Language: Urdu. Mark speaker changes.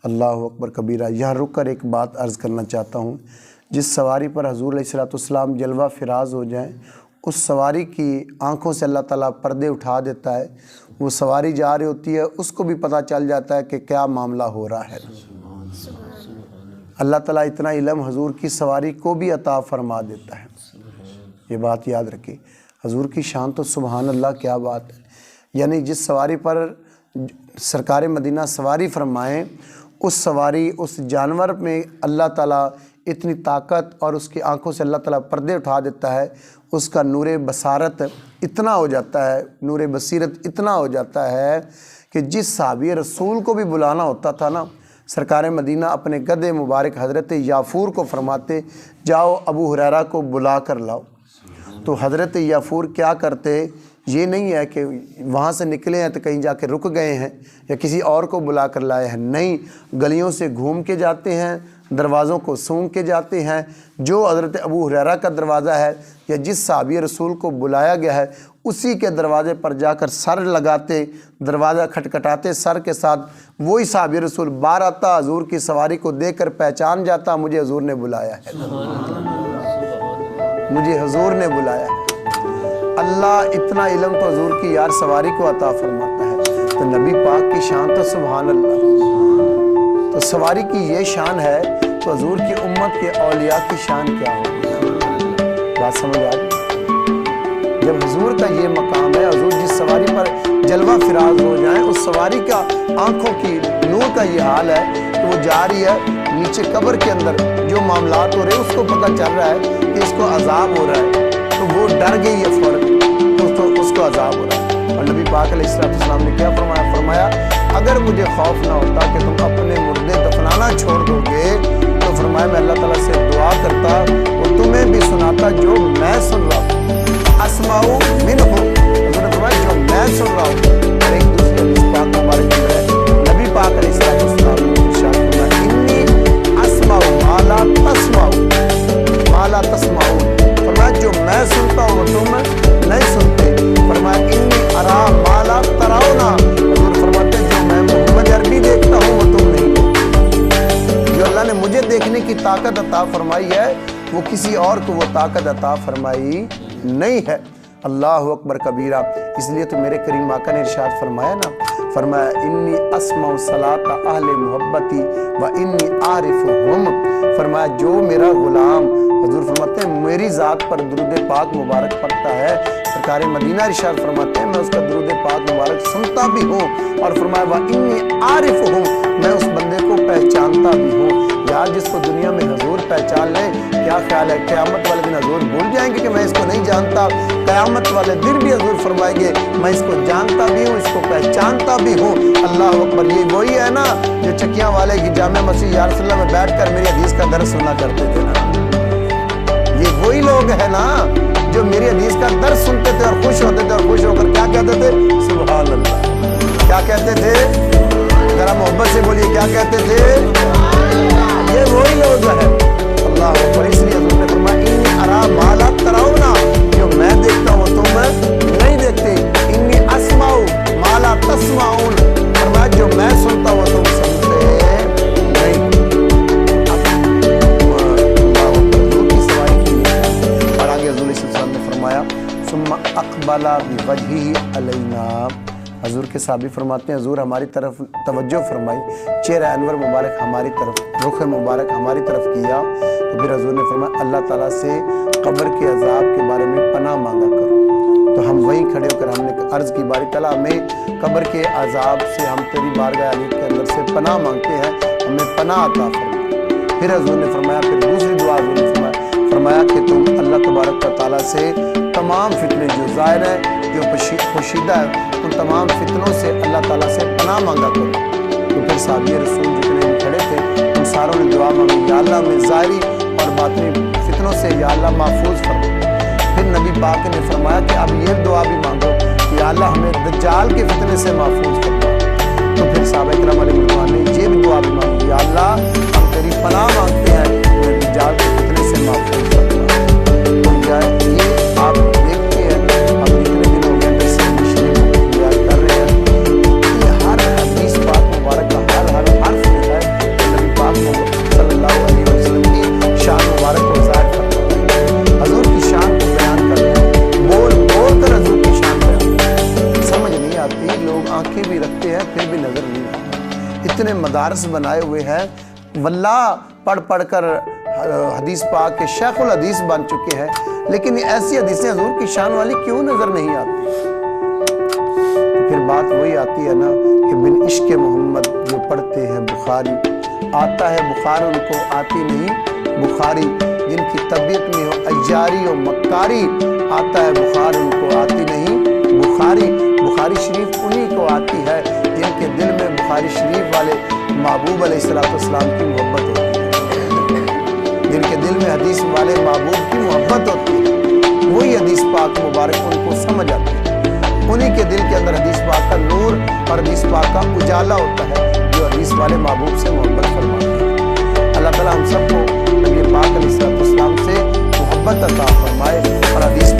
Speaker 1: اللہ اکبر کبیرہ۔ یہاں رک کر ایک بات عرض کرنا چاہتا ہوں، جس سواری پر حضور علیہ السلام جلوہ فراز ہو جائیں، اس سواری کی آنکھوں سے اللہ تعالیٰ پردے اٹھا دیتا ہے۔ وہ سواری جا رہی ہوتی ہے، اس کو بھی پتہ چل جاتا ہے کہ کیا معاملہ ہو رہا ہے۔ اللہ تعالیٰ اتنا علم حضور کی سواری کو بھی عطا فرما دیتا ہے۔ یہ بات یاد رکھیں، حضور کی شان تو سبحان اللہ کیا بات ہے۔ یعنی جس سواری پر سرکار مدینہ سواری فرمائیں، اس سواری، اس جانور میں اللہ تعالیٰ اتنی طاقت اور اس کی آنکھوں سے اللہ تعالیٰ پردے اٹھا دیتا ہے، اس کا نور بصارت اتنا ہو جاتا ہے، نور بصیرت اتنا ہو جاتا ہے کہ جس صحابی رسول کو بھی بلانا ہوتا تھا نا، سرکار مدینہ اپنے گدھے مبارک حضرت یافور کو فرماتے جاؤ ابو ہریرہ کو بلا کر لاؤ۔ تو حضرت یافور کیا کرتے، یہ نہیں ہے کہ وہاں سے نکلے ہیں تو کہیں جا کے رک گئے ہیں یا کسی اور کو بلا کر لائے ہیں، نہیں، گلیوں سے گھوم کے جاتے ہیں، دروازوں کو سونگ کے جاتے ہیں۔ جو حضرت ابو ہریرہ کا دروازہ ہے یا جس صحابی رسول کو بلایا گیا ہے، اسی کے دروازے پر جا کر سر لگاتے، دروازہ کھٹکھٹاتے سر کے ساتھ، وہی صحابی رسول باہر آتا، حضور کی سواری کو دیکھ کر پہچان جاتا، مجھے حضور نے بلایا ہے، مجھے حضور نے بلایا ہے۔ اللہ اتنا علم تو حضور کی یار سواری کو عطا فرماتا ہے۔ تو نبی پاک کی شان تو سبحان اللہ، تو سواری کی یہ شان ہے، تو حضور کی امت کے اولیاء کی شان کیا ہوگی؟ بات سمجھ آ گئی؟ جب حضور کا یہ مقام ہے، حضور جس سواری پر جلوہ فراز ہو جائیں، اس سواری کا آنکھوں کی نور کا یہ حال ہے کہ وہ جا رہی ہے نیچے قبر کے اندر، جو معاملات ہو رہے ہیں اس کو پتہ چل رہا ہے کہ اس کو عذاب ہو رہا ہے، تو وہ ڈر گئی ہے فوراً، تو اس کو عذاب ہو رہا ہے۔ اور نبی پاک علیہ السلام نے کیا فرمایا؟ فرمایا اگر مجھے خوف نہ ہوتا کہ تم اپنے مردے دفنانا چھوڑ دو گے، تو فرمایا میں اللہ تعالیٰ سے دعا کرتا وہ تمہیں بھی سناتا جو میں سن رہا ہوں، اسمعوا منہ، حضور نے فرمایا جو میں سن رہا ہوں۔ اور ایک دوسری حدیث پاک مبارک میں ہے، نبی پاک علیہ السلام نے ارشاد فرمایا انی اسمع ما لا تسمعون، ما لا تسمعون، فرمایا جو میں سنتا ہوں وہ تم نہیں سنتے، فرمایا انی ارا ما لا ترون، حضور فرماتے جو میں محمد عربی دیکھتا ہوں وہ تم نہیں دیکھتے۔ جو اللہ نے مجھے دیکھنے کی طاقت عطا فرمائی ہے، وہ کسی اور کو وہ طاقت عطا فرمائی نہیں ہے۔ اللہ اکبر کبیرہ۔ اس لیے تو میرے کریم آقا نے ارشاد فرمایا نا، فرمایا انی اسمع صلاۃ اہل محبتی و انی عارفہم، فرمایا جو میرا غلام، حضور فرماتے ہیں میری ذات پر درود پاک مبارک پڑھتا ہے، سرکار مدینہ ارشاد فرماتے ہیں میں اس کا درود پاک مبارک سنتا بھی ہوں، اور فرمایا و انی عارفہم، میں اس بندے کو پہچانتا بھی ہوں۔ یار جس کو دنیا میں حضور پہچان لے، کیا خیال ہے قیامت والے دن حضور بھول جائیں گے کہ میں اس کو نہیں جانتا؟ قیامت والے دن بھی حضور فرمائیں گے میں اس کو جانتا بھی ہوں، اس کو پہچانتا بھی ہوں۔ اللہ اکبر۔ یہ وہی ہے نا جو چکیاں والے کی جامع مسجد یا رسول اللہ میں بیٹھ کر میری حدیث کا درس سنا کرتے تھے نا، یہ وہی لوگ ہیں نا جو میری حدیث کا درس سنتے تھے اور خوش ہوتے تھے، اور خوش ہو کر کیا کہتے تھے؟ سبحان اللہ۔ کیا کہتے تھے؟ ذرا محبت سے بولیے، کیا کہتے تھے؟ یہ وہی لوگ ہیں۔ اللہ اکبر۔ اس لیے حضور نے فرمایا انی ارا ما لا ترون، جو میں دیکھتا ہوں تم نہیں دیکھتے، انی اسمع ما لا تسمعون، فرمایا جو میں سنتا ہوں تم سنتے نہیں۔ اللہ حضور کی سواری کی ہے۔ اور آگے حضور صلی اللہ علیہ وسلم نے فرمایا ثم اقبل بوجهه علینا، حضور کے صحابی فرماتے ہیں حضور ہماری طرف توجہ فرمائی، چہرہ انور مبارک ہماری طرف، رخ مبارک ہماری طرف کیا، تو پھر حضور نے فرمایا اللہ تعالیٰ سے قبر کے عذاب کے بارے میں پناہ مانگا کرو۔ تو ہم وہیں کھڑے ہو کر ہم نے عرض کی باری تعالیٰ ہمیں قبر کے عذاب سے ہم تیری بارگاہ علی کے اندر سے پناہ مانگتے ہیں، ہمیں پناہ عطا فرما۔ پھر حضور نے فرمایا، پھر دوسری دعا حضور نے فرمایا کہ تم اللہ تبارک و تعالیٰ سے تمام فتنے جو ظاہر ہے جو پوشیدہ ہے، ان تمام فتنوں سے اللہ تعالیٰ سے پناہ مانگا کرو۔ تو پھر صحابی رسول جتنے بھی کھڑے تھے ان ساروں نے دعا مانگی، یا اللہ میں ظاہری اور باطنی فتنوں سے یا اللہ محفوظ فرما۔ پھر نبی پاک نے فرمایا کہ اب یہ دعا بھی مانگو کہ یا اللہ ہمیں دجال کے فتنے سے محفوظ فرما۔ تو پھر صحابہ کرام علیہ رضوان نے یہ بھی دعا بھی مانگی، یا اللہ ہم تیری پناہ مانگتے ہیں، ہمیں دجال کے فتنے سے محفوظ فرما۔ تو کیا یہ آپ دیکھتے ہیں ہم کتنے دن ہو گئے سے مشن کر رہے ہیں، یہ ہر حدیث پاک مبارک کا ہر حرف ہے اتنے مدارس بنائے ہوئے ہیں، واللہ پڑھ پڑھ کر حدیث پاک کے شیخ الحدیث بن چکے ہیں، لیکن ایسی حدیثیں حضور کی شان والی کیوں نظر نہیں آتی؟ پھر بات وہی آتی ہے نا کہ بن عشق محمد جو پڑھتے ہیں بخاری، آتا ہے بخار ان کو آتی نہیں بخاری، جن کی طبیعت میں ہو عیاری و مکاری، آتا ہے بخار ان کو آتی نہیں بخاری۔ بخاری شریف انہی کو آتی ہے جن کے دل میں بخاری شریف والے محبوب علیہ السلام کی محبت ہوتی ہے، جن کے دل میں حدیث والے محبوب کی محبت ہوتی ہے، وہی حدیث پاک مبارک ان کو سمجھ آتی ہے، انہی کے دل کے اندر حدیث پاک کا نور اور حدیث پاک کا اجالا ہوتا ہے جو حدیث والے محبوب سے محبت فرماتے ہیں۔ اللہ تعالیٰ ہم سب کو نبی پاک علیہ السلام سے محبت عطا فرمائے اور حدیث